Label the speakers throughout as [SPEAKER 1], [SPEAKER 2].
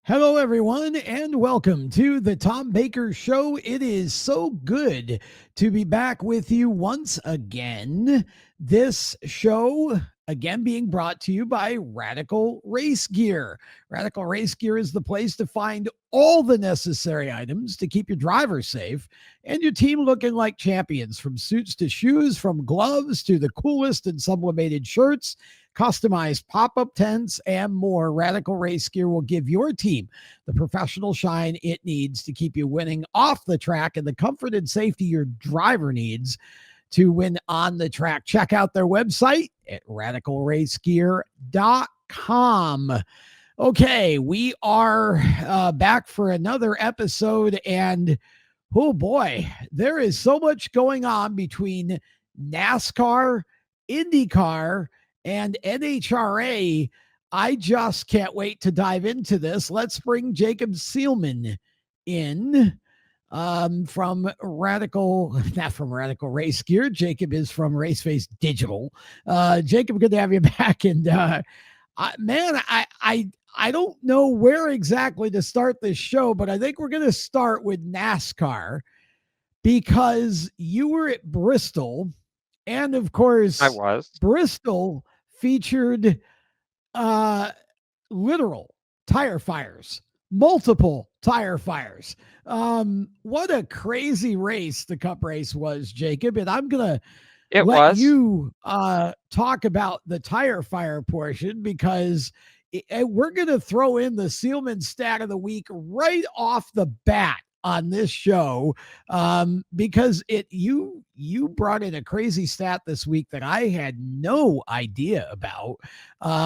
[SPEAKER 1] Hello, everyone, and welcome to the Tom Baker Show. It is so good to be back with you once again. This show, again, being brought to you by Radical Race Gear. Radical Race Gear is the place to find all the necessary items to keep your driver safe and your team looking like champions, from suits to shoes, from gloves to the coolest and sublimated shirts, customized pop-up tents, and more. Radical Race Gear will give your team the professional shine it needs to keep you winning off the track and the comfort and safety your driver needs to win on the track. Check out their website at radicalracegear.com. Okay, we are back for another episode, and oh boy, there is so much going on between NASCAR, IndyCar, and NHRA. I just can't wait to dive into this. Let's bring Jacob Seelman in from not from Radical Race Gear. Jacob is from Raceface Digital. Jacob, good to have you back. And I don't know where exactly to start this show, but I think we're going to start with NASCAR because you were at Bristol. And of course,
[SPEAKER 2] I was.
[SPEAKER 1] Bristol featured literal tire fires, multiple tire fires. What a crazy race the Cup race was, Jacob. And I'm going to let you talk about the tire fire portion because we're going to throw in the Seelman stat of the week right off the bat on this show, because you brought in a crazy stat this week that I had no idea about,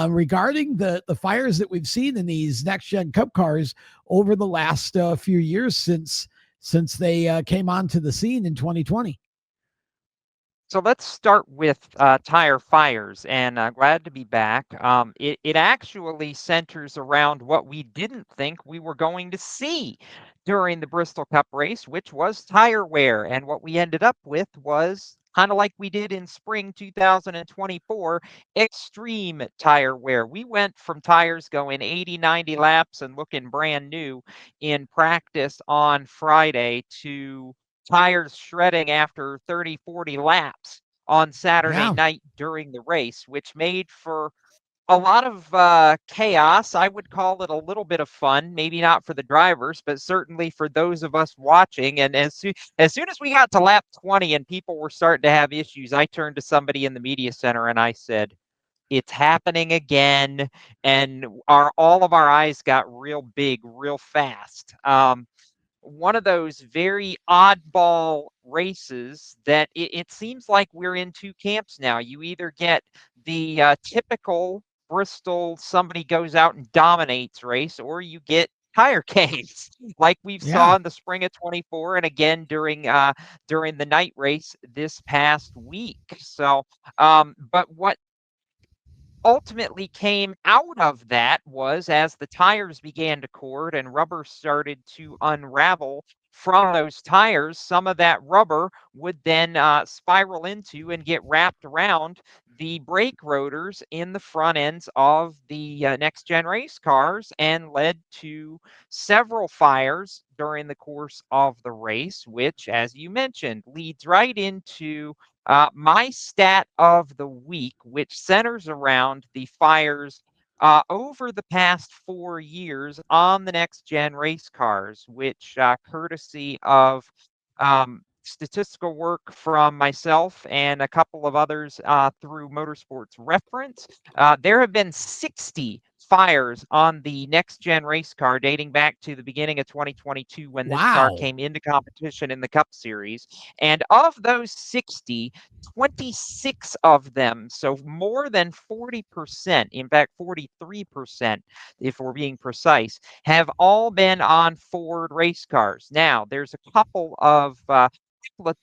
[SPEAKER 1] regarding the fires that we've seen in these next gen Cup cars over the last few years since they came onto the scene in 2020.
[SPEAKER 2] So let's start with tire fires, and glad to be back. It actually centers around what we didn't think we were going to see during the Bristol Cup race, which was tire wear. And what we ended up with was kind of like we did in spring 2024, extreme tire wear. We went from tires going 80, 90 laps and looking brand new in practice on Friday to tires shredding after 30, 40 laps on Saturday night during the race, which made for a lot of chaos. I would call it a little bit of fun, maybe not for the drivers, but certainly for those of us watching. And as soon as we got to lap 20 and people were starting to have issues, I turned to somebody in the media center and I said, it's happening again. And all of our eyes got real big, real fast. One of those very oddball races that it seems like we're in two camps now. You either get the typical Bristol, somebody goes out and dominates race, or you get tire caves like we've saw in the spring of 24 and again during the night race this past week. So, but what ultimately came out of that was as the tires began to cord and rubber started to unravel from those tires, some of that rubber would then spiral into and get wrapped around the brake rotors in the front ends of the next gen race cars and led to several fires during the course of the race, which, as you mentioned, leads right into my stat of the week, which centers around the fires over the past 4 years on the next gen race cars, which courtesy of statistical work from myself and a couple of others through Motorsports Reference, there have been 60 fires on the next gen race car dating back to the beginning of 2022 when this car came into competition in the Cup Series. And of those 60, 26 of them, so more than 40%, in fact 43% if we're being precise, have all been on Ford race cars. Now there's a couple of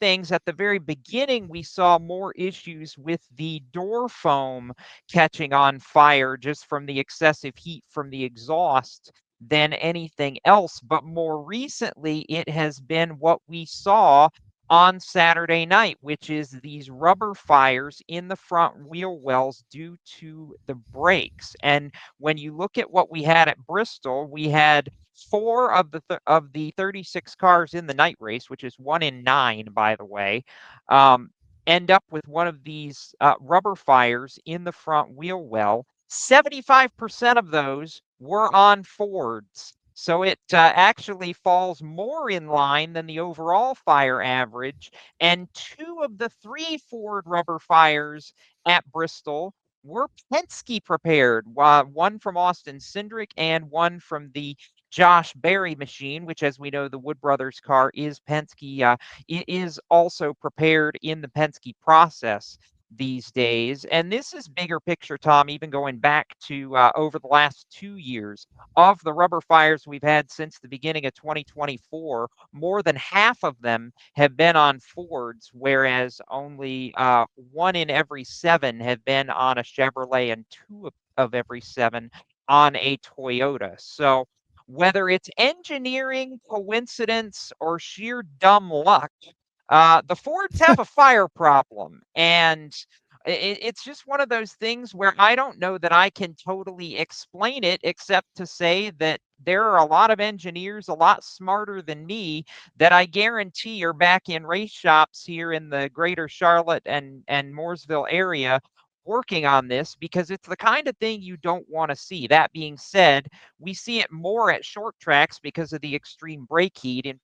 [SPEAKER 2] things. At the very beginning, we saw more issues with the door foam catching on fire just from the excessive heat from the exhaust than anything else. But more recently, it has been what we saw on Saturday night, which is these rubber fires in the front wheel wells due to the brakes. And when you look at what we had at Bristol, we had four of the 36 cars in the night race, which is 1 in 9, by the way, um, end up with one of these rubber fires in the front wheel well. 75% of those were on Fords. So it actually falls more in line than the overall fire average. And two of the three Ford rubber fires at Bristol were Penske prepared. One from Austin Cindric and one from the Josh Berry machine, which, as we know, the Wood Brothers car is Penske. It is also prepared in the Penske process these days. And this is bigger picture, Tom, even going back to over the last 2 years. Of the rubber fires we've had since the beginning of 2024, more than half of them have been on Fords, whereas only 1 in every 7 have been on a Chevrolet and two of every 7 on a Toyota. So whether it's engineering, coincidence, or sheer dumb luck, the Fords have a fire problem, and it's just one of those things where I don't know that I can totally explain it, except to say that there are a lot of engineers a lot smarter than me that I guarantee are back in race shops here in the greater Charlotte and Mooresville area working on this, because it's the kind of thing you don't want to see. That being said, we see it more at short tracks because of the extreme brake heat. And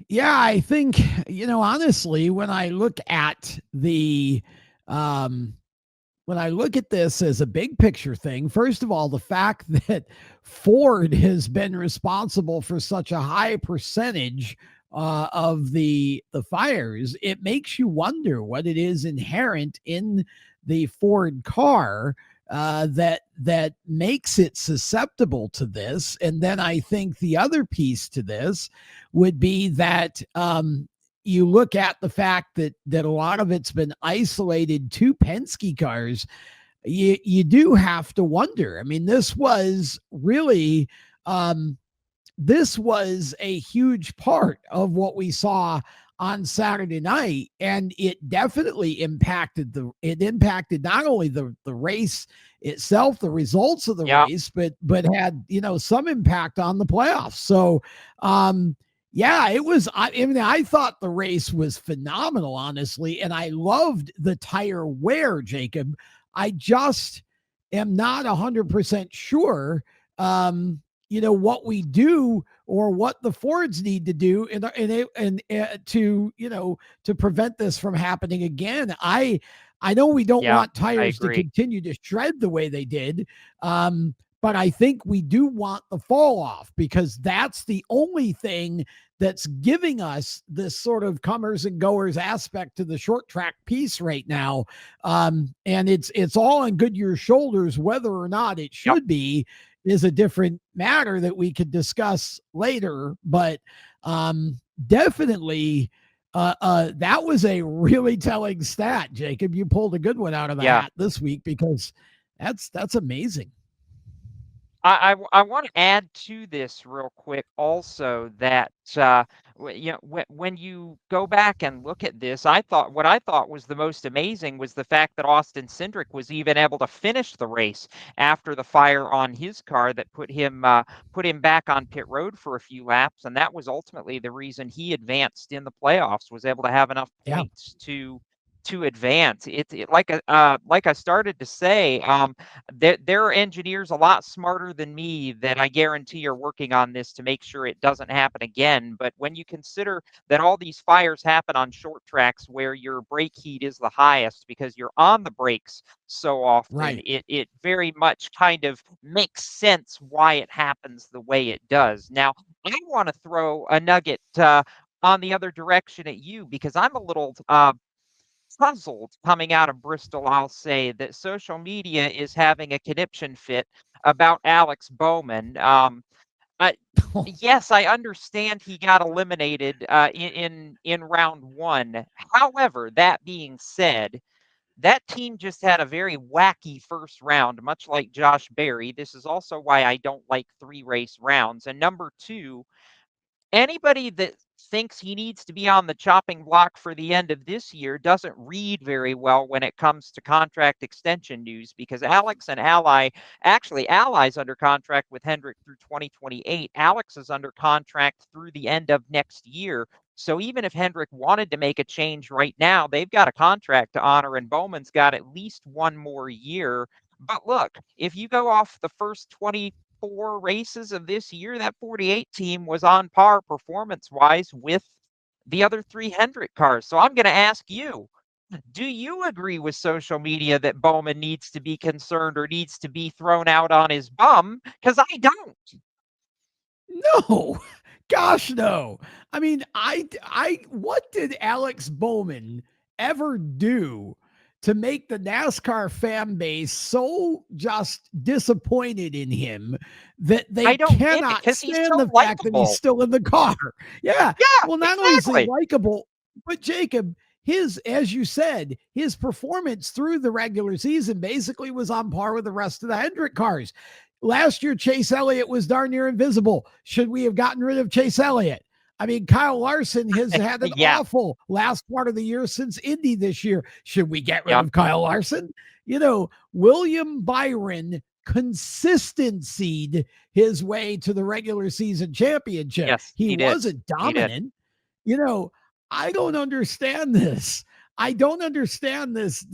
[SPEAKER 1] Yeah, I think, honestly, um, when I look at this as a big picture thing, first of all, the fact that Ford has been responsible for such a high percentage of the fires, it makes you wonder what it is inherent in the Ford car that makes it susceptible to this. And then I think the other piece to this would be that you look at the fact that a lot of it's been isolated to Penske cars. You do have to wonder. I mean, um, this was a huge part of what we saw on Saturday night, and it definitely impacted not only the race itself, the results of the
[SPEAKER 2] yeah,
[SPEAKER 1] race, but had some impact on the playoffs. So yeah, it was. I mean, I thought the race was phenomenal, honestly, and I loved the tire wear, Jacob. I just am not 100% sure what we do or what the Fords need to do to prevent this from happening again. I know we don't
[SPEAKER 2] yeah,
[SPEAKER 1] want
[SPEAKER 2] I
[SPEAKER 1] tires to
[SPEAKER 2] agree.
[SPEAKER 1] continue to shred the way they did, but I think we do want the fall off, because that's the only thing that's giving us this sort of comers and goers aspect to the short track piece right now. And it's all on Goodyear's shoulders. Whether or not it
[SPEAKER 2] Yep.
[SPEAKER 1] should be is a different matter that we could discuss later. But definitely, that was a really telling stat, Jacob. You pulled a good one out of the
[SPEAKER 2] Yeah.
[SPEAKER 1] hat this week, because that's amazing.
[SPEAKER 2] I want to add to this real quick also that when you go back and look at this, what I thought was the most amazing was the fact that Austin Cindric was even able to finish the race after the fire on his car that put him back on pit road for a few laps, and that was ultimately the reason he advanced in the playoffs, was able to have enough
[SPEAKER 1] Yeah.
[SPEAKER 2] points to advance. Like I started to say, there are engineers a lot smarter than me that I guarantee are working on this to make sure it doesn't happen again. But when you consider that all these fires happen on short tracks where your brake heat is the highest because you're on the brakes so often,
[SPEAKER 1] Right.
[SPEAKER 2] it very much kind of makes sense why it happens the way it does. Now, I want to throw a nugget on the other direction at you, because I'm a little puzzled coming out of Bristol. I'll say that social media is having a conniption fit about Alex Bowman. I, yes, I understand he got eliminated in round one. However, that being said, that team just had a very wacky first round, much like Josh Berry. This is also why I don't like 3-race rounds. And number two, anybody that thinks he needs to be on the chopping block for the end of this year doesn't read very well when it comes to contract extension news, because Alex and Ally's under contract with Hendrick through 2028. Alex is under contract through the end of next year. So even if Hendrick wanted to make a change right now, they've got a contract to honor, and Bowman's got at least one more year. But look, if you go off the first 24 races of this year, that 48 team was on par performance wise with the other 3 Hendrick cars. So I'm going to ask you, do you agree with social media that Bowman needs to be concerned or needs to be thrown out on his bum? Because I don't.
[SPEAKER 1] No, gosh, no. I mean, what did Alex Bowman ever do to make the NASCAR fan base so just disappointed in him that they
[SPEAKER 2] I don't get it
[SPEAKER 1] cannot
[SPEAKER 2] because he's
[SPEAKER 1] stand
[SPEAKER 2] so
[SPEAKER 1] the fact that he's
[SPEAKER 2] likable.
[SPEAKER 1] still in the car? Yeah.
[SPEAKER 2] Yeah,
[SPEAKER 1] Well, not only is he
[SPEAKER 2] exactly.
[SPEAKER 1] likable, but Jacob, as you said, his performance through the regular season basically was on par with the rest of the Hendrick cars. Last year, Chase Elliott was darn near invisible. Should we have gotten rid of Chase Elliott? I mean, Kyle Larson has had an
[SPEAKER 2] Yeah.
[SPEAKER 1] awful last part of the year since Indy this year. Should we get rid
[SPEAKER 2] Yep.
[SPEAKER 1] of Kyle Larson? William Byron consistency'd his way to the regular season championship.
[SPEAKER 2] Yes,
[SPEAKER 1] He
[SPEAKER 2] he did.
[SPEAKER 1] wasn't
[SPEAKER 2] He did.
[SPEAKER 1] dominant. You know, I don't understand this. I don't understand this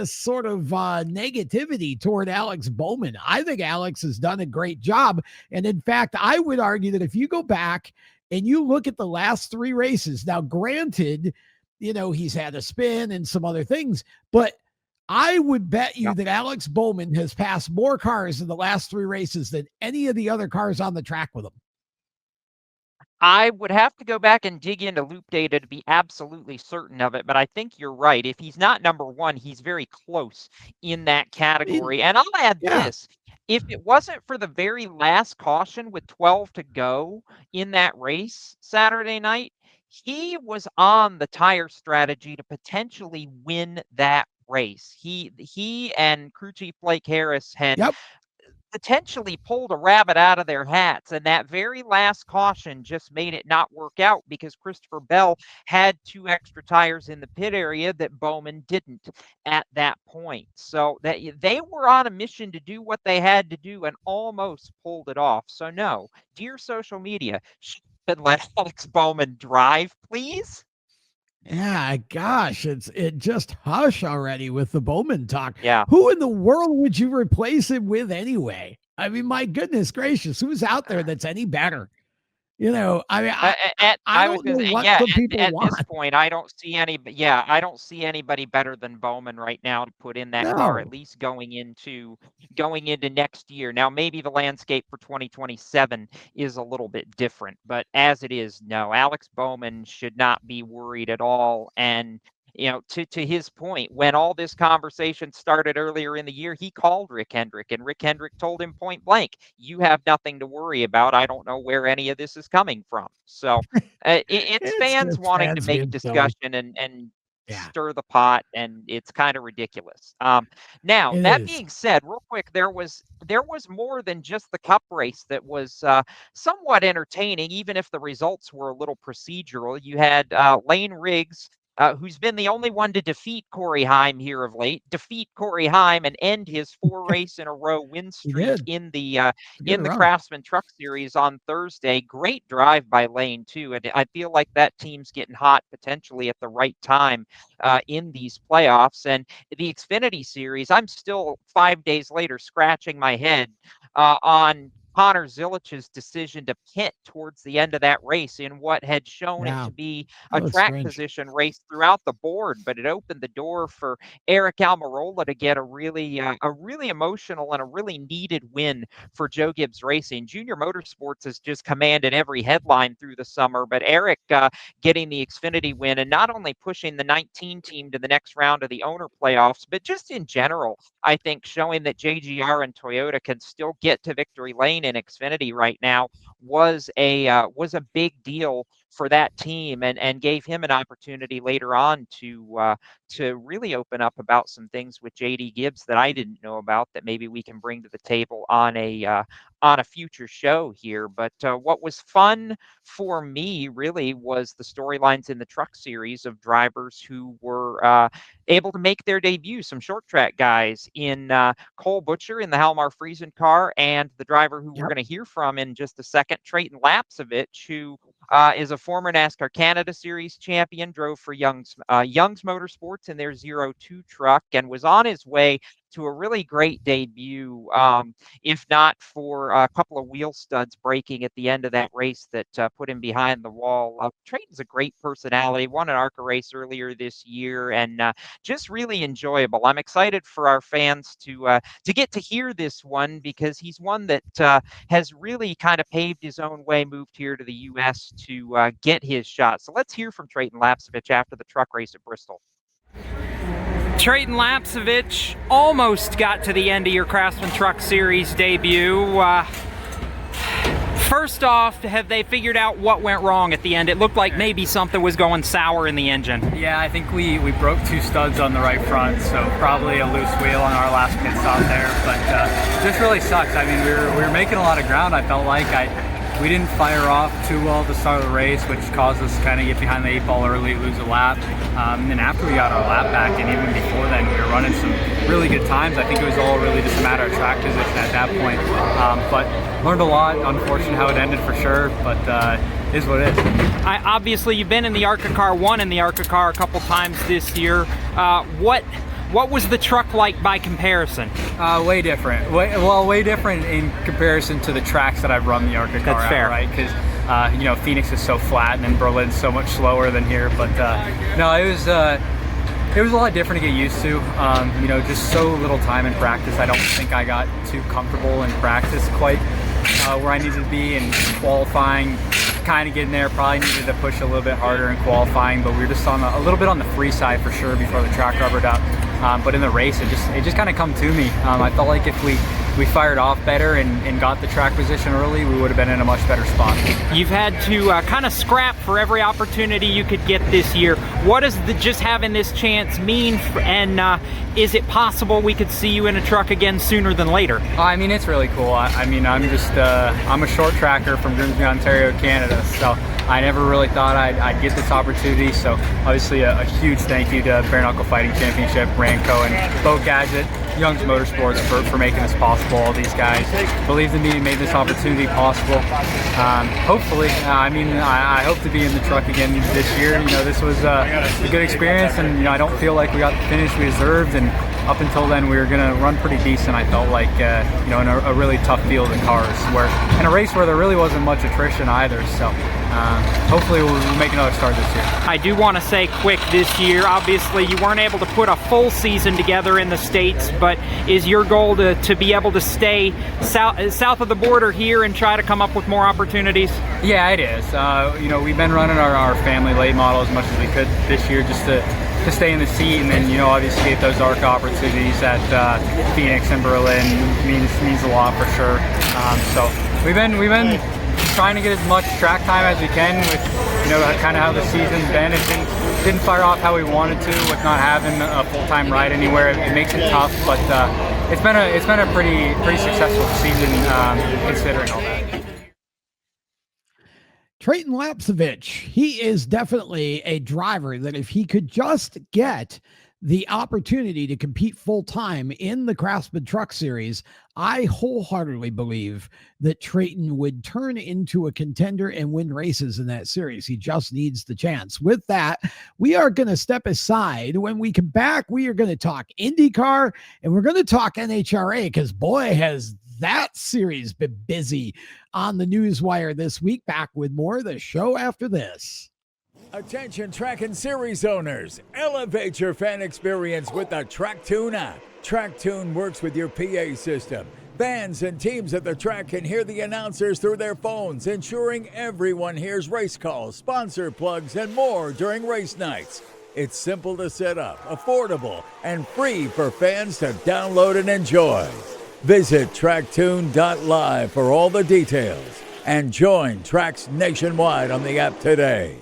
[SPEAKER 1] sort of negativity toward Alex Bowman. I think Alex has done a great job, and in fact, I would argue that if you go back and you look at the last 3 races, now granted, he's had a spin and some other things, but I would bet you
[SPEAKER 2] Yep.
[SPEAKER 1] that Alex Bowman has passed more cars in the last 3 races than any of the other cars on the track with him.
[SPEAKER 2] I would have to go back and dig into loop data to be absolutely certain of it, but I think you're right. If he's not number one, he's very close in that
[SPEAKER 1] I mean,
[SPEAKER 2] category. And I'll add
[SPEAKER 1] yeah.
[SPEAKER 2] this. If it wasn't for the very last caution with 12 to go in that race Saturday night, he was on the tire strategy to potentially win that race. He and crew chief Blake Harris had
[SPEAKER 1] Yep.
[SPEAKER 2] potentially pulled a rabbit out of their hats. And that very last caution just made it not work out because Christopher Bell had 2 extra tires in the pit area that Bowman didn't at that point. So that they were on a mission to do what they had to do and almost pulled it off. So no, dear social media, should let Alex Bowman drive, please.
[SPEAKER 1] Yeah, gosh, it just hush already with the Bowman talk.
[SPEAKER 2] Yeah.
[SPEAKER 1] Who in the world would you replace him with anyway? I mean, my goodness gracious, who's out there that's any better? I mean, I
[SPEAKER 2] I was
[SPEAKER 1] don't know
[SPEAKER 2] gonna say,
[SPEAKER 1] what
[SPEAKER 2] yeah,
[SPEAKER 1] the people
[SPEAKER 2] at this
[SPEAKER 1] want.
[SPEAKER 2] point, I don't see any, but yeah, I don't see anybody better than Bowman right now to put in that car, at
[SPEAKER 1] No.
[SPEAKER 2] least going into next year. Now, maybe the landscape for 2027 is a little bit different, but as it is, no, Alex Bowman should not be worried at all. And to his point, when all this conversation started earlier in the year, he called Rick Hendrick, and Rick Hendrick told him point blank, "You have nothing to worry about. I don't know where any of this is coming from." So it's
[SPEAKER 1] It's
[SPEAKER 2] fans
[SPEAKER 1] just
[SPEAKER 2] wanting to
[SPEAKER 1] fans
[SPEAKER 2] make
[SPEAKER 1] being silly.
[SPEAKER 2] discussion and
[SPEAKER 1] Yeah,
[SPEAKER 2] stir the pot, and it's kind of ridiculous. Now
[SPEAKER 1] it
[SPEAKER 2] that
[SPEAKER 1] is.
[SPEAKER 2] being said, real quick, there was more than just the Cup race that was somewhat entertaining, even if the results were a little procedural. You had Lane Riggs, who's been the only one to defeat Corey Heim here of late, defeat Corey Heim and end his 4 race in a row win
[SPEAKER 1] He
[SPEAKER 2] streak
[SPEAKER 1] did.
[SPEAKER 2] in the
[SPEAKER 1] It's a good run.
[SPEAKER 2] Craftsman Truck Series on Thursday. Great drive by Lane too, and I feel like that team's getting hot potentially at the right time in these playoffs. And the Xfinity Series, I'm still 5 days later scratching my head on Connor Zilich's decision to pit towards the end of that race in what had shown it
[SPEAKER 1] Yeah,
[SPEAKER 2] to be
[SPEAKER 1] that
[SPEAKER 2] a
[SPEAKER 1] was
[SPEAKER 2] track
[SPEAKER 1] strange.
[SPEAKER 2] position race throughout the board, but it opened the door for Eric Almirola to get a really emotional and a really needed win for Joe Gibbs Racing. Junior Motorsports has just commanded every headline through the summer, but Eric getting the Xfinity win and not only pushing the 19 team to the next round of the owner playoffs, but just in general, I think showing that JGR and Toyota can still get to victory lane in Xfinity right now was a big deal for that team, and gave him an opportunity later on to really open up about some things with JD Gibbs that I didn't know about that maybe we can bring to the table on a future show here. But what was fun for me really was the storylines in the truck series of drivers who were able to make their debut. Some short track guys in Cole Butcher in the Halmar Friesen car, and the driver who we're going to hear from in just a second, Treyten Lapcevich, who is a former NASCAR Canada Series champion, drove for Young's Motorsports in their 02 truck, and was on his way to a really great debut, if not for a couple of wheel studs breaking at the end of that race that put him behind the wall. Treyten's a great personality, won an ARCA race earlier this year, and just really enjoyable. I'm excited for our fans to get to hear this one, because he's one that has really kind of paved his own way, moved here to the U.S. to get his shot. So let's hear from Treyten Lapcevich after the truck race at Bristol.
[SPEAKER 3] Treyten Lapcevich almost got to the end of your Craftsman Truck Series debut. First off, have they figured out what went wrong at the end? It looked like maybe something was going sour in the engine.
[SPEAKER 4] Yeah, I think we broke 2 studs on the right front, so probably a loose wheel on our last pit stop there. But just really sucks. I mean, we were making a lot of ground. I felt like we didn't fire off too well at the start of the race, which caused us to kind of get behind the 8 ball early, lose a lap. And then after we got our lap back, and even before then, we were running some really good times. I think it was all really just a matter of track position at that point. But learned a lot. Unfortunate how it ended for sure, but is what it is.
[SPEAKER 3] Obviously, you've been in the ARCA car, won in the ARCA car a couple times this year. What was the truck like by comparison?
[SPEAKER 4] Way different. Way different in comparison to the tracks that I've run the ARCA car
[SPEAKER 3] That's fair.
[SPEAKER 4] Right? Because Phoenix is so flat, and then Berlin's so much slower than here. But no, it was a lot different to get used to. Just so little time in practice. I don't think I got too comfortable in practice quite where I needed to be, and qualifying, kind of getting there. Probably needed to push a little bit harder in qualifying, but we were just on a little bit on the free side for sure before the track rubbered up. But in the race, it just kind of come to me. I felt like if we fired off better and got the track position early, we would have been in a much better spot.
[SPEAKER 3] You've had to kind of scrap for every opportunity you could get this year. What does just having this chance mean, and is it possible we could see you in a truck again sooner than later?
[SPEAKER 4] I mean, it's really cool. I'm a short tracker from Grimsby, Ontario, Canada, so I never really thought I'd get this opportunity. So obviously a huge thank you to Bare Knuckle Fighting Championship, Ranco, and Bo Gadget, Young's Motorsports for making this possible. All these guys believed in me and made this opportunity possible. Hopefully, I hope to be in the truck again this year. This was a good experience, and I don't feel like we got the finish we deserved. And up until then, we were going to run pretty decent. I felt like in a really tough field of cars, in a race where there really wasn't much attrition either. So hopefully we'll make another start this year.
[SPEAKER 3] I do want to say quick this year, obviously you weren't able to put a full season together in the States, but is your goal to be able to stay south of the border here and try to come up with more opportunities?
[SPEAKER 4] Yeah, it is. We've been running our family late model as much as we could this year, just to stay in the seat, and then obviously get those ARCA opportunities at Phoenix and Berlin means a lot for sure. So we've been trying to get as much track time as we can with kind of how the season's been. It didn't fire off how we wanted to with not having a full-time ride anywhere. It makes it tough, but it's been a pretty successful season considering all that.
[SPEAKER 1] Treyten Lapcevich, he is definitely a driver that if he could just get the opportunity to compete full-time in the Craftsman Truck Series, I wholeheartedly believe that Treyten would turn into a contender and win races in that series. He just needs the chance. With that, we are going to step aside. When we come back, we are going to talk IndyCar, and we're going to talk NHRA, because boy, has that series been busy on the newswire this week. Back with more of the show after this.
[SPEAKER 5] Attention track and series owners, elevate your fan experience with the TrackTune app. TrackTune works with your PA system. Fans and teams at the track can hear the announcers through their phones, ensuring everyone hears race calls, sponsor plugs, and more during race nights. It's simple to set up, affordable, and free for fans to download and enjoy. Visit tracktune.live for all the details. and join tracks nationwide on the app today.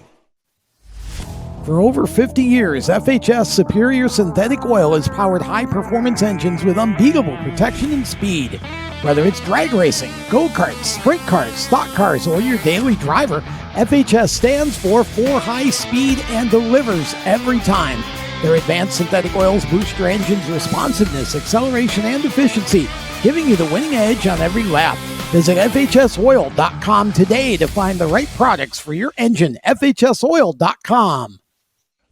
[SPEAKER 1] For over 50 years, FHS Superior Synthetic Oil has powered high-performance engines with unbeatable protection and speed. Whether it's drag racing, go-karts, sprint cars, stock cars, or your daily driver, FHS stands for high speed and delivers every time. Their advanced synthetic oils boost your engine's responsiveness, acceleration, and efficiency, giving you the winning edge on every lap. Visit FHSoil.com today to find the right products for your engine. FHSoil.com.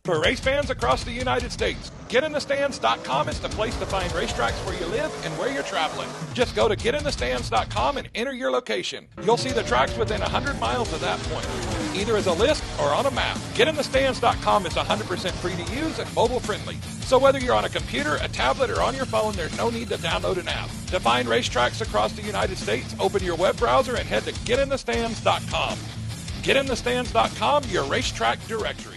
[SPEAKER 6] For race fans across the United States, GetInTheStands.com is the place to find racetracks where you live and where you're traveling. Just go to GetInTheStands.com and enter your location. You'll see the tracks within 100 miles of that point, either as a list or on a map. GetInTheStands.com is 100% free to use and mobile friendly. So whether you're on a computer, a tablet, or on your phone, there's no need to download an app. To find racetracks across the United States, open your web browser and head to GetInTheStands.com. GetInTheStands.com, your racetrack directory.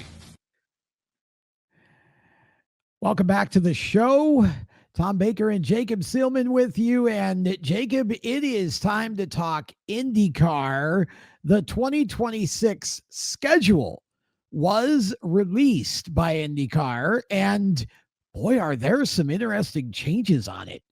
[SPEAKER 1] Welcome back to the show. Tom Baker and Jacob Seelman with you. And Jacob, it is time to talk IndyCar. The 2026 schedule was released by IndyCar, and boy, are there some interesting changes on it.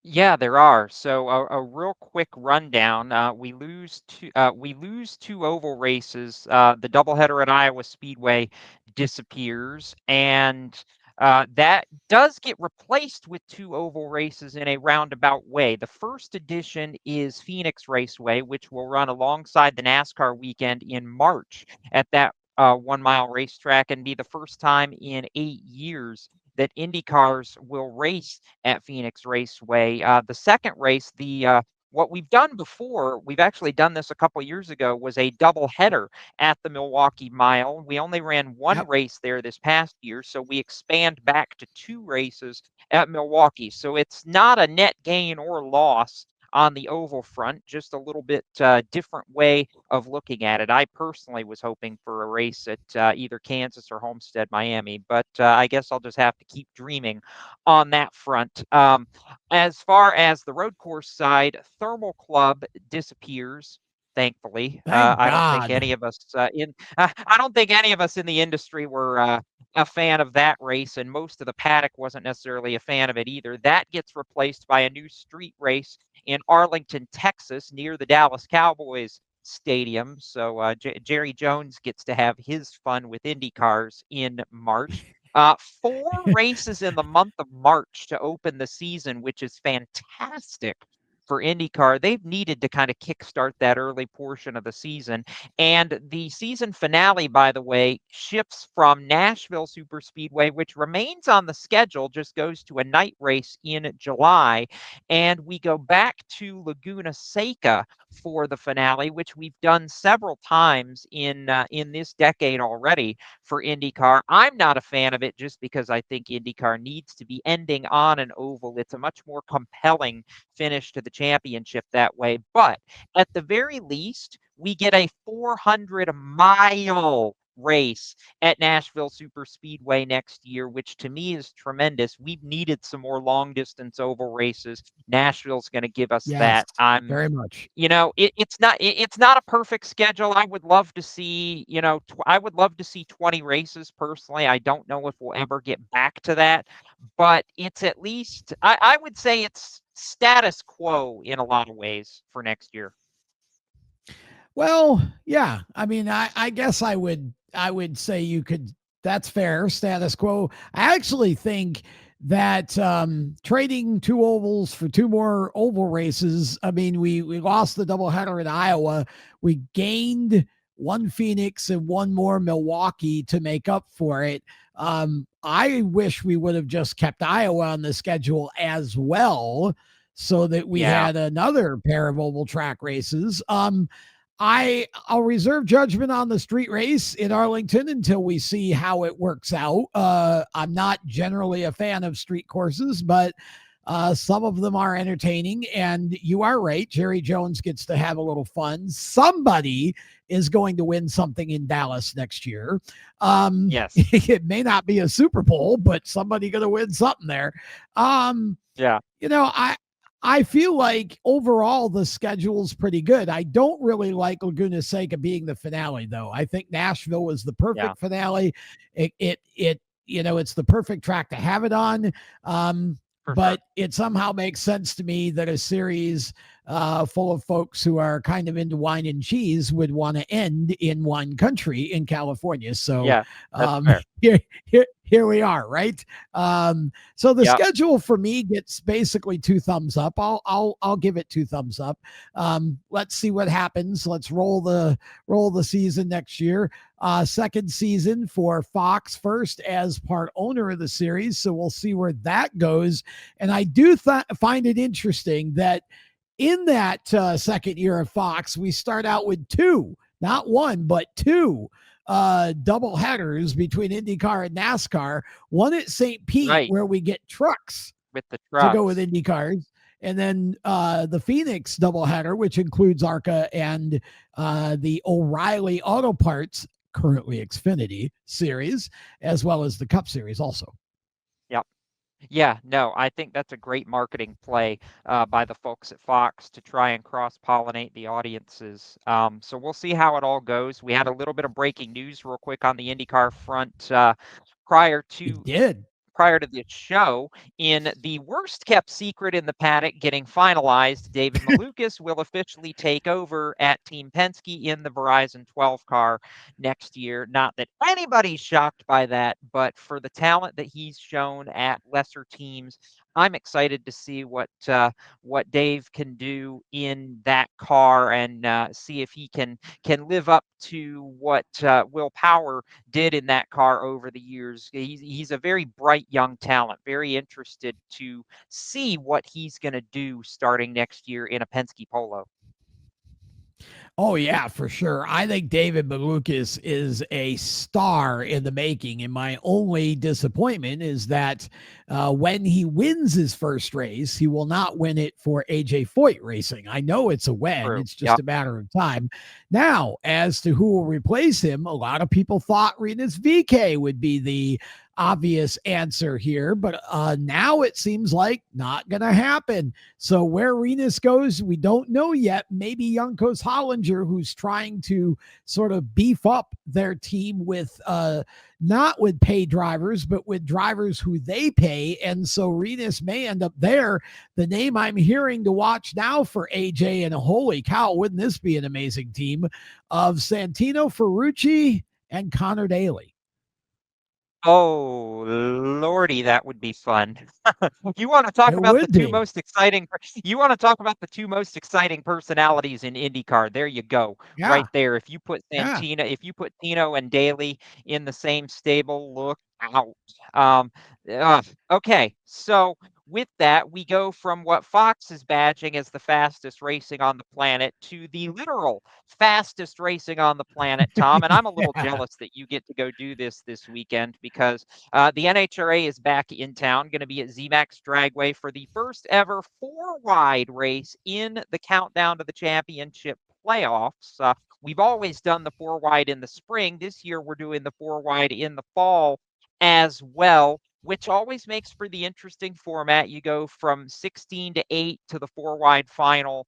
[SPEAKER 2] Yeah, there are. So a real quick rundown. We lose two oval races. The doubleheader at Iowa Speedway disappears, and that does get replaced with two oval races in a roundabout way. The first edition is Phoenix Raceway, which will run alongside the NASCAR weekend in March at that 1 mile racetrack, and be the first time in 8 years that IndyCars will race at Phoenix Raceway. The second race, what we've done before, we've actually done this a couple years ago, was a double header at the Milwaukee Mile. We only ran one race there this past year, so we expand back to 2 races at Milwaukee. So it's not a net gain or loss on the oval front, just a little bit different way of looking at it. I personally was hoping for a race at either Kansas or Homestead, Miami, but I guess I'll just have to keep dreaming on that front. As far as the road course side, Thermal Club disappears. Thankfully, I don't think any of us I don't think any of us in the industry were a fan of that race, and most of the paddock wasn't necessarily a fan of it either. That gets replaced by a new street race in Arlington, Texas, near the Dallas Cowboys stadium. So Jerry Jones gets to have his fun with IndyCars in March. 4 races in the month of March to open the season, which is fantastic for IndyCar. They've needed to kind of kickstart that early portion of the season. And the season finale, by the way, shifts from Nashville Superspeedway, which remains on the schedule, just goes to a night race in July. And we go back to Laguna Seca for the finale, which we've done several times in this decade already for IndyCar. I'm not a fan of it just because I think IndyCar needs to be ending on an oval. It's a much more compelling finish to the championship that way. But at the very least, we get a 400-mile race at Nashville Superspeedway next year, which to me is tremendous. We've needed some more long distance oval races. Nashville's going to give us that. I'm
[SPEAKER 1] very much,
[SPEAKER 2] it's not a perfect schedule. I would love to see, I would love to see 20 races personally. I don't know if we'll ever get back to that, but it's at least, I would say it's status quo in a lot of ways for next year.
[SPEAKER 1] Well, yeah. I mean, I guess I would say you could, that's fair, status quo. I actually think that trading 2 ovals for 2 more oval races, I mean, we lost the doubleheader in Iowa. We gained 1 Phoenix and 1 more Milwaukee to make up for it. I wish we would have just kept Iowa on the schedule as well, so that we had another pair of oval track races. I'll reserve judgment on the street race in Arlington until we see how it works out. I'm not generally a fan of street courses, but some of them are entertaining, and you are right. Jerry Jones gets to have a little fun. Somebody is going to win something in Dallas next year.
[SPEAKER 2] Yes.
[SPEAKER 1] It may not be a Super Bowl, but somebody going to win something there.
[SPEAKER 2] Yeah.
[SPEAKER 1] I feel like overall the schedule's pretty good. I don't really like Laguna Seca being the finale, though. I think Nashville was the perfect finale. It it's the perfect track to have it on. But it somehow makes sense to me that a series full of folks who are kind of into wine and cheese would want to end in one country in California. So here we are, right? So the schedule for me gets basically 2 thumbs up. I'll give it 2 thumbs up. Let's see what happens. Let's roll the season next year. Second season for Fox first as part owner of the series. So we'll see where that goes. And I do find it interesting that in that second year of Fox, we start out with 2, not 1, but 2 double headers between IndyCar and NASCAR. One at St. Pete, where we get trucks
[SPEAKER 2] with the trucks
[SPEAKER 1] to go with IndyCars. And then the Phoenix doubleheader, which includes ARCA and the O'Reilly Auto Parts, currently Xfinity series, as well as the Cup series also.
[SPEAKER 2] Yep. Yeah, no, I think that's a great marketing play by the folks at Fox to try and cross-pollinate the audiences. So we'll see how it all goes. We had a little bit of breaking news real quick on the IndyCar front prior to the show. In the worst kept secret in the paddock getting finalized, David Malukas will officially take over at Team Penske in the Verizon 12 car next year. Not that anybody's shocked by that, but for the talent that he's shown at lesser teams, I'm excited to see what Dave can do in that car and see if he can live up to what Will Power did in that car over the years. He's a very bright young talent, very interested to see what he's going to do starting next year in a Penske Polo.
[SPEAKER 1] Oh, yeah, for sure. I think David Malukas is a star in the making. And my only disappointment is that when he wins his first race, he will not win it for AJ Foyt Racing. I know it's a win. It's just a matter of time. Now, as to who will replace him, a lot of people thought Rinus VeeKay would be the obvious answer here, but now it seems like not going to happen. So where Rinus goes, we don't know yet. Maybe Juncos Hollinger, who's trying to sort of beef up their team with not with pay drivers, but with drivers who they pay. And so Rinus may end up there. The name I'm hearing to watch now for AJ, and holy cow, wouldn't this be an amazing team of Santino Ferrucci and Connor Daly.
[SPEAKER 2] Oh, Lordy, that would be fun. You want to talk about the two most exciting personalities in IndyCar. There you go. Yeah. Right there. If you put Santino, if you put Tino and Daly in the same stable, look out. Okay. So with that, we go from what Fox is badging as the fastest racing on the planet to the literal fastest racing on the planet, Tom. And I'm a little jealous that you get to go do this weekend because the NHRA is back in town, going to be at zMAX Dragway for the first ever 4-wide race in the countdown to the championship playoffs. We've always done the 4-wide in the spring. This year, we're doing the 4-wide in the fall as well, which always makes for the interesting format. You go from 16 to 8 to the 4-wide final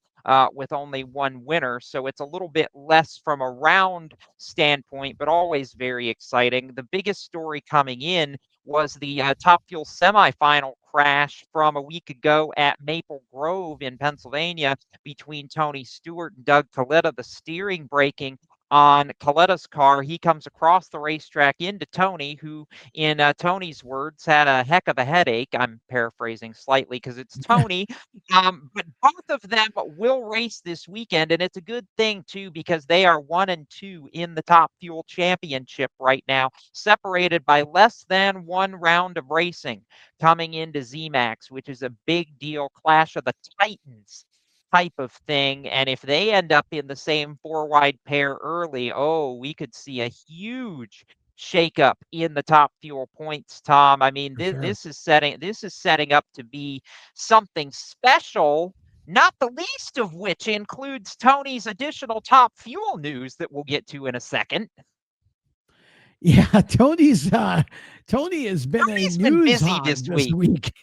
[SPEAKER 2] with only one winner. So it's a little bit less from a round standpoint, but always very exciting. The biggest story coming in was the Top Fuel semifinal crash from a week ago at Maple Grove in Pennsylvania between Tony Stewart and Doug Kalitta. The steering breaking on Kalitta's car. He comes across the racetrack into Tony, who, in Tony's words, had a heck of a headache. I'm paraphrasing slightly because it's Tony. But both of them will race this weekend, and it's a good thing, too, because they are 1 and 2 in the Top Fuel Championship right now, separated by less than 1 round of racing coming into zMAX, which is a big deal. Clash of the Titans type of thing. And if they end up in the same 4-wide pair early, we could see a huge shakeup in the Top Fuel points, Tom. I mean, this is setting up to be something special, not the least of which includes Tony's additional Top Fuel news that we'll get to in a second.
[SPEAKER 1] Yeah, Tony has been a news
[SPEAKER 2] busy
[SPEAKER 1] hog
[SPEAKER 2] this
[SPEAKER 1] week.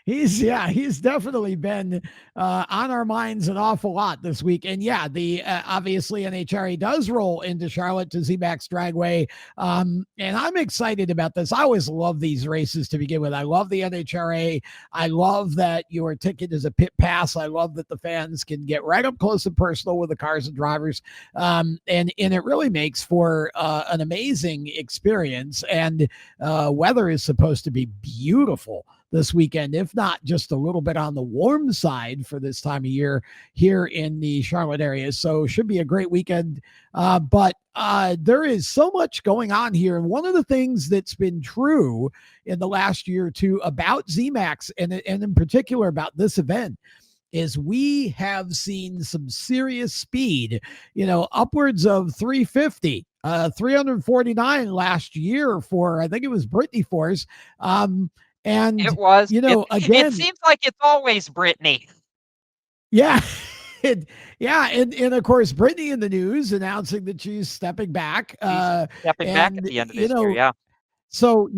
[SPEAKER 1] He's definitely been on our minds an awful lot this week. And the obviously NHRA does roll into Charlotte to zMAX Dragway. And I'm excited about this. I always love these races to begin with. I love the NHRA. I love that your ticket is a pit pass. I love that the fans can get right up close and personal with the cars and drivers. And it really makes for an amazing experience. And weather is supposed to be beautiful this weekend, if not just a little bit on the warm side for this time of year here in the Charlotte area. So should be a great weekend. But there is so much going on here. And one of the things that's been true in the last year or two about zMAX and in particular about this event is we have seen some serious speed, upwards of 350, 349 last year for, I think it was Brittany Force. And
[SPEAKER 2] it was,
[SPEAKER 1] again,
[SPEAKER 2] it seems like it's always Brittany.
[SPEAKER 1] Yeah. And of course, Brittany in the news announcing that she's stepping back.
[SPEAKER 2] Stepping back at the end of this year, yeah.
[SPEAKER 1] So,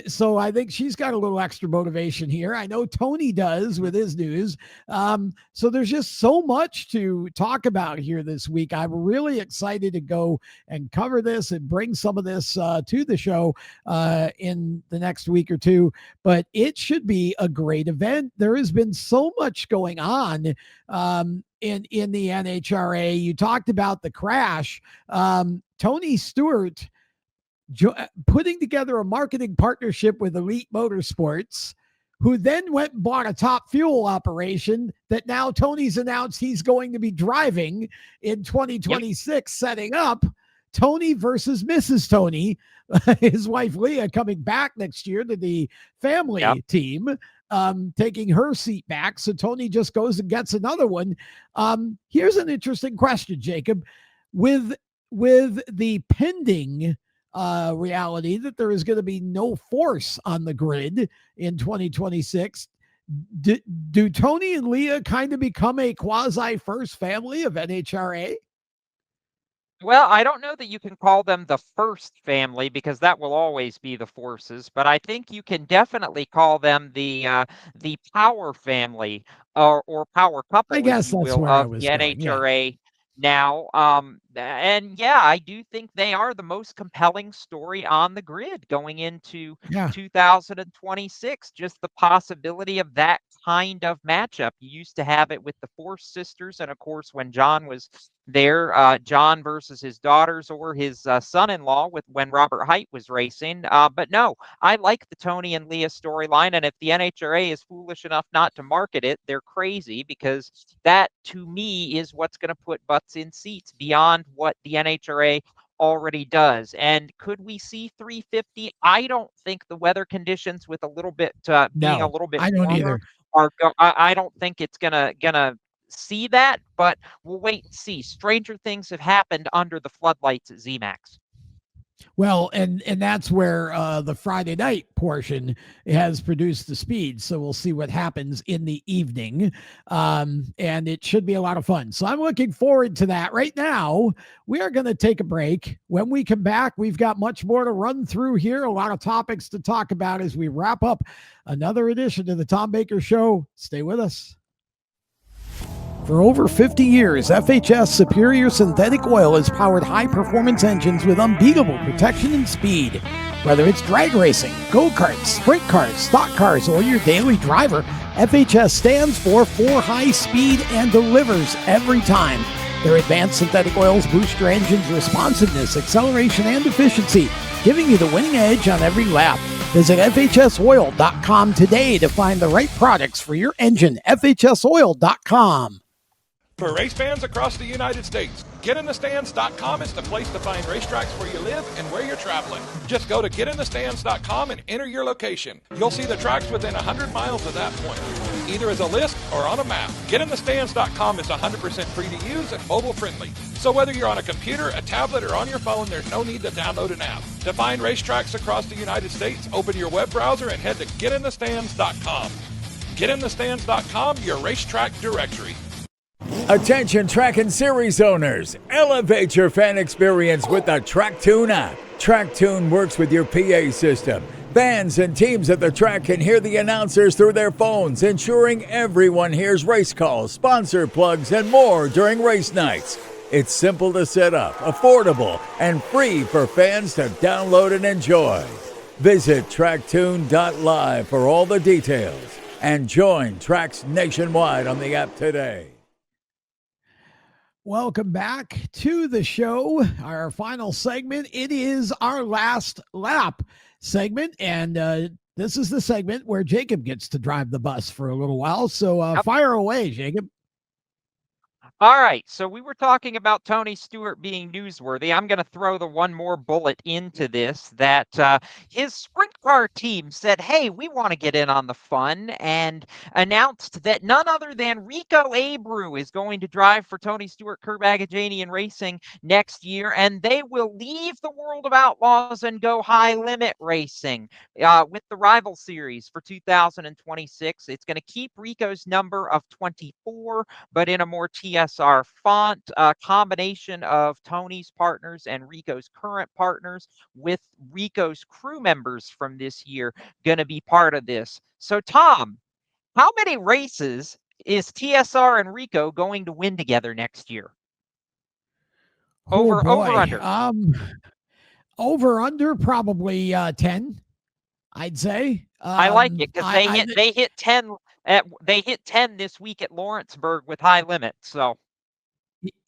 [SPEAKER 1] so I think she's got a little extra motivation here. I know Tony does with his news. So there's just so much to talk about here this week. I'm really excited to go and cover this and bring some of this to the show in the next week or two. But it should be a great event. There has been so much going on in the NHRA. You talked about the crash. Tony Stewart putting together a marketing partnership with Elite Motorsports, who then went and bought a Top Fuel operation that now Tony's announced he's going to be driving in 2026, setting up Tony versus Mrs. Tony, his wife Leah, coming back next year to the family team, taking her seat back. So Tony just goes and gets another one. Here's an interesting question, Jacob. With the pending reality that there is going to be no force on the grid in 2026, do Tony and Leah kind of become a quasi first family of NHRA?
[SPEAKER 2] Well, I don't know that you can call them the first family because that will always be the forces, but I think you can definitely call them the power family or power couple,
[SPEAKER 1] I guess
[SPEAKER 2] if you
[SPEAKER 1] that's
[SPEAKER 2] will,
[SPEAKER 1] where I
[SPEAKER 2] of
[SPEAKER 1] was
[SPEAKER 2] the
[SPEAKER 1] going,
[SPEAKER 2] NHRA now. And I do think they are the most compelling story on the grid going into 2026. Just the possibility of that kind of matchup. You used to have it with the Force sisters, and of course, when John was there, John versus his daughters or his son-in-law when Robert Height was racing. But no, I like the Tony and Leah storyline, and if the NHRA is foolish enough not to market it, they're crazy, because that, to me, is what's going to put butts in seats beyond what the NHRA already does. And could we see 350? I don't think the weather conditions, with a little bit being a little bit
[SPEAKER 1] I don't
[SPEAKER 2] warmer,
[SPEAKER 1] either.
[SPEAKER 2] I don't think it's gonna see that, but we'll wait and see. Stranger things have happened under the floodlights at zMAX.
[SPEAKER 1] Well, and that's where the Friday night portion has produced the speed. So we'll see what happens in the evening. And it should be a lot of fun. So I'm looking forward to that. Right now, we are going to take a break. When we come back, we've got much more to run through here. A lot of topics to talk about as we wrap up another edition of the Tom Baker Show. Stay with us. For over 50 years, FHS Superior Synthetic Oil has powered high-performance engines with unbeatable protection and speed. Whether it's drag racing, go-karts, sprint cars, stock cars, or your daily driver, FHS stands for high speed and delivers every time. Their advanced synthetic oils boost your engine's responsiveness, acceleration, and efficiency, giving you the winning edge on every lap. Visit FHSoil.com today to find the right products for your engine. FHSoil.com.
[SPEAKER 6] For race fans across the United States, GetInTheStands.com is the place to find racetracks where you live and where you're traveling. Just go to GetInTheStands.com and enter your location. You'll see the tracks within 100 miles of that point, either as a list or on a map. GetInTheStands.com is 100% free to use and mobile friendly. So whether you're on a computer, a tablet, or on your phone, there's no need to download an app. To find racetracks across the United States, open your web browser and head to GetInTheStands.com. GetInTheStands.com, your racetrack directory.
[SPEAKER 5] Attention track and series owners, elevate your fan experience with the TrackTune app. TrackTune works with your PA system. Fans and teams at the track can hear the announcers through their phones, ensuring everyone hears race calls, sponsor plugs, and more during race nights. It's simple to set up, affordable, and free for fans to download and enjoy. Visit tracktune.live for all the details and join tracks nationwide on the app today.
[SPEAKER 1] Welcome back to the show. Our final segment. It is our last lap segment, and this is the segment where Jacob gets to drive the bus for a little while. So fire away, Jacob.
[SPEAKER 2] All right, so we were talking about Tony Stewart being newsworthy. I'm going to throw the one more bullet into this, that his sprint car team said, hey, we want to get in on the fun, and announced that none other than Rico Abreu is going to drive for Tony Stewart Kurt Agajanian Racing next year, and they will leave the World of Outlaws and go high limit racing with the Rival Series for 2026. It's going to keep Rico's number of 24, but in a more TSR font, a combination of Tony's partners and Rico's current partners, with Rico's crew members from this year going to be part of this. So, Tom, how many races is TSR and Rico going to win together next year? Over under.
[SPEAKER 1] Over under probably 10, I'd say.
[SPEAKER 2] I like it because they hit 10. They hit 10 this week at Lawrenceburg with high limits. So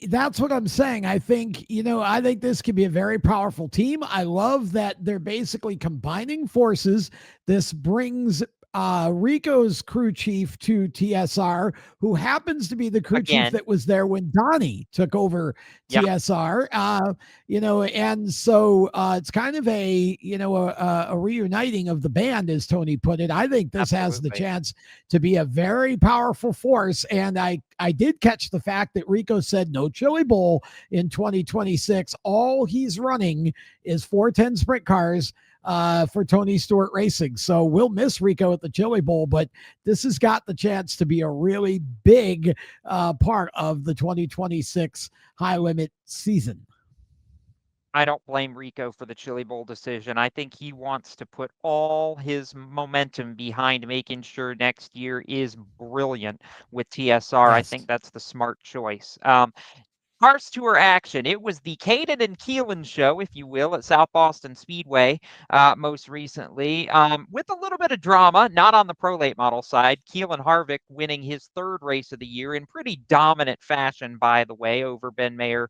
[SPEAKER 1] that's what I'm saying. I think this could be a very powerful team. I love that they're basically combining forces. This brings Rico's crew chief to TSR, who happens to be the crew chief that was there when Donnie took over TSR. And so it's kind of a reuniting of the band, as Tony put it. I think this has the chance to be a very powerful force. And I did catch the fact that Rico said no Chili Bowl in 2026. All he's running is 410 sprint cars for Tony Stewart Racing. So we'll miss Rico at the Chili Bowl, but this has got the chance to be a really big part of the 2026 high limit season.
[SPEAKER 2] I don't blame Rico for the Chili Bowl decision. I think he wants to put all his momentum behind making sure next year is brilliant with TSR. Yes. I think that's the smart choice. Cars Tour action. It was the Caden and Keelan show, if you will, at South Boston Speedway most recently, with a little bit of drama, not on the pro late model side. Keelan Harvick winning his third race of the year in pretty dominant fashion, by the way, over Ben Mayer,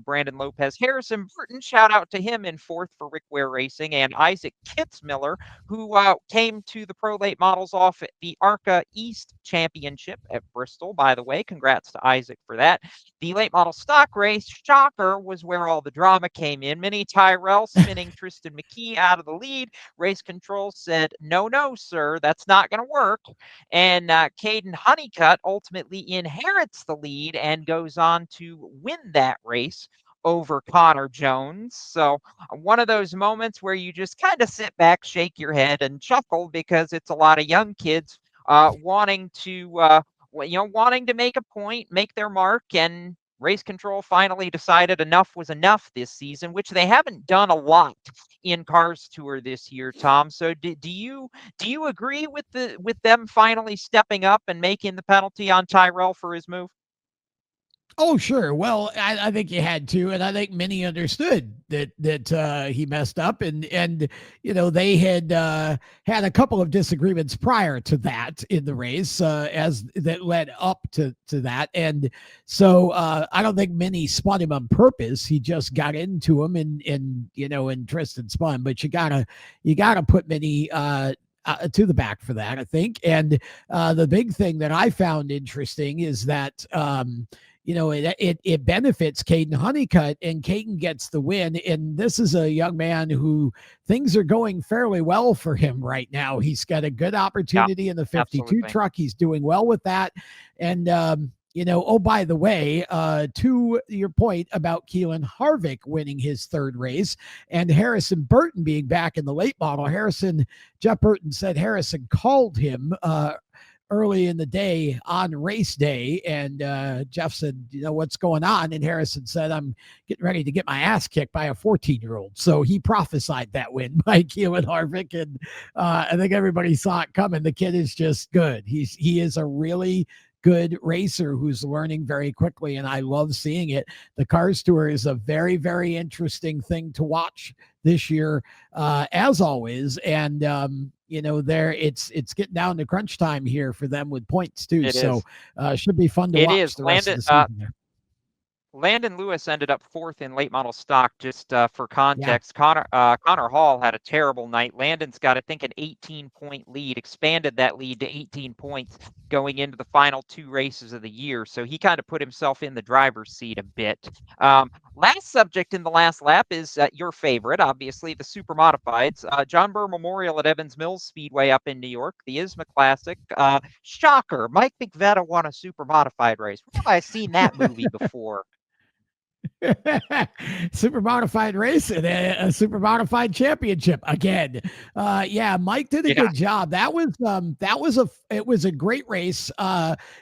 [SPEAKER 2] Brandon Lopez. Harrison Burton, shout out to him in fourth for Rick Ware Racing, and Isaac Kitzmiller, who came to the pro late models off at the ARCA East Championship at Bristol, by the way. Congrats to Isaac for that. The late model stock race, shocker, was where all the drama came in. Minnie Tyrell spinning Tristan McKee out of the lead. Race control said, no, sir, that's not going to work. And Caden Honeycutt ultimately inherits the lead and goes on to win that race over Connor Jones. So one of those moments where you just kind of sit back, shake your head, and chuckle, because it's a lot of young kids wanting to make a point, make their mark, and Race Control finally decided enough was enough this season, which they haven't done a lot in Cars Tour this year, Tom. So do you agree with them finally stepping up and making the penalty on Tyrell for his move?
[SPEAKER 1] Oh, sure. Well, I think you had to, and I think many understood that he messed up, and they had had a couple of disagreements prior to that in the race as that led up to that, and so I don't think many spun him on purpose. He just got into him, and Tristan spun, but you gotta put many to the back for that, I think. And the big thing that I found interesting is that it benefits Caden Honeycutt, and Caden gets the win. And this is a young man who things are going fairly well for him right now. He's got a good opportunity in the 52 absolutely. Truck. He's doing well with that. And, by the way, to your point about Keelan Harvick winning his third race and Harrison Burton being back in the late model, Jeff Burton said Harrison called him early in the day on race day. And Jeff said, what's going on? And Harrison said, I'm getting ready to get my ass kicked by a 14-year-old. So he prophesied that win by Keelan Harvick. And I think everybody saw it coming. The kid is just good. He is a really good racer who's learning very quickly, and I love seeing it. The Cars Tour is a very, very interesting thing to watch this year, as always. And there it's getting down to crunch time here for them with points too. Should be fun to watch the rest of the season there.
[SPEAKER 2] Landon Lewis ended up 4th in late model stock. Just for context, Connor Hall had a terrible night. Landon's got, I think, an 18-point lead, expanded that lead to 18 points going into the final 2 races of the year. So he kind of put himself in the driver's seat a bit. Last subject in the last lap is your favorite, obviously, the Super Modifieds. John Burr Memorial at Evans Mills Speedway up in New York, the ISMA Classic. Shocker, Mike McVetta won a Super Modified race. Where have I seen that movie before?
[SPEAKER 1] Super modified race and a super modified championship again. Mike did a good job. It was a great race.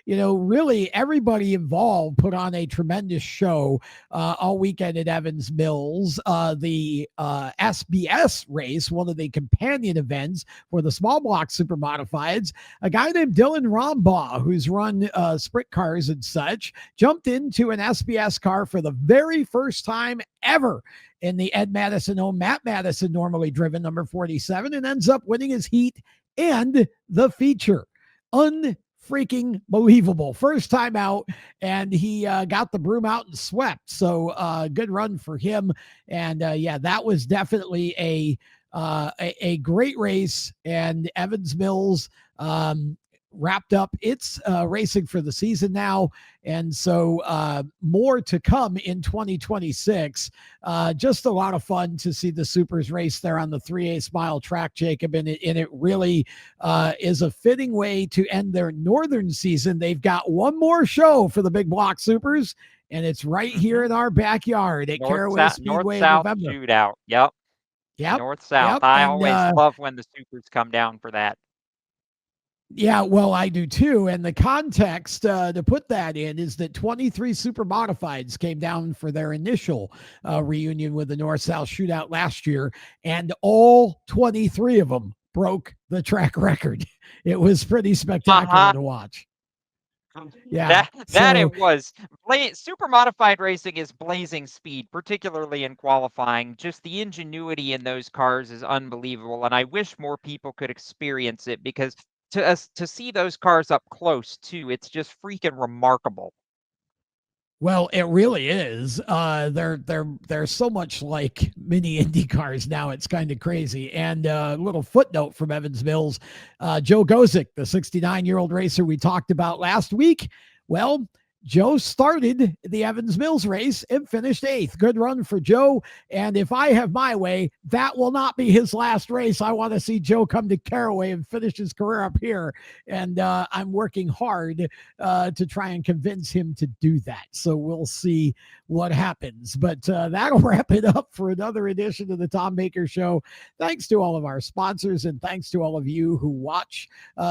[SPEAKER 1] Really everybody involved put on a tremendous show all weekend at Evans Mills. The SBS race, one of the companion events for the small block super modifieds, a guy named Dylan Rombaugh, who's run sprint cars and such, jumped into an SBS car for the very first time ever in the Ed Madison owned Matt Madison normally driven number 47, and ends up winning his heat and the feature. Unfreaking believable. First time out, and he got the broom out and swept. So good run for him. And that was definitely a great race. And Evans Mills wrapped up its racing for the season now, and so more to come in 2026. Just a lot of fun to see the supers race there on the 3/8 mile track, Jacob, and it really is a fitting way to end their northern season. They've got one more show for the big block supers, and it's right here in our backyard at Caraway Speedway in November.
[SPEAKER 2] Shootout. Yep. North-south.
[SPEAKER 1] Yep.
[SPEAKER 2] I always love when the supers come down for that.
[SPEAKER 1] Yeah, well, I do too. And the context to put that in is that 23 super modifieds came down for their initial reunion with the North-South Shootout last year, and all 23 of them broke the track record. It was pretty spectacular to watch. Yeah,
[SPEAKER 2] it was. Super modified racing is blazing speed, particularly in qualifying. Just the ingenuity in those cars is unbelievable, and I wish more people could experience it, because to see those cars up close too, it's just freaking remarkable.
[SPEAKER 1] Well, it really is. They're so much like mini IndyCars now. It's kind of crazy. And a little footnote from Evans Mills, Joe Gozick, the 69-year-old racer we talked about last week. Well, Joe started the Evans Mills race and finished 8th. Good run for Joe. And if I have my way, that will not be his last race. I want to see Joe come to Caraway and finish his career up here. And I'm working hard to try and convince him to do that. So we'll see what happens. But that'll wrap it up for another edition of the Tom Baker Show. Thanks to all of our sponsors, and thanks to all of you who watch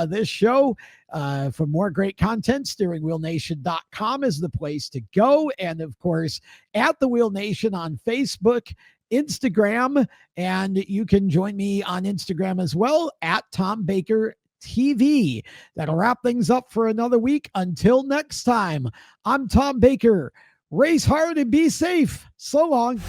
[SPEAKER 1] this show. For more great content, steeringwheelnation.com is the place to go. And of course, at the Wheel Nation on Facebook, Instagram, and you can join me on Instagram as well at Tom Baker TV. That'll wrap things up for another week. Until next time, I'm Tom Baker. Race hard and be safe. So long.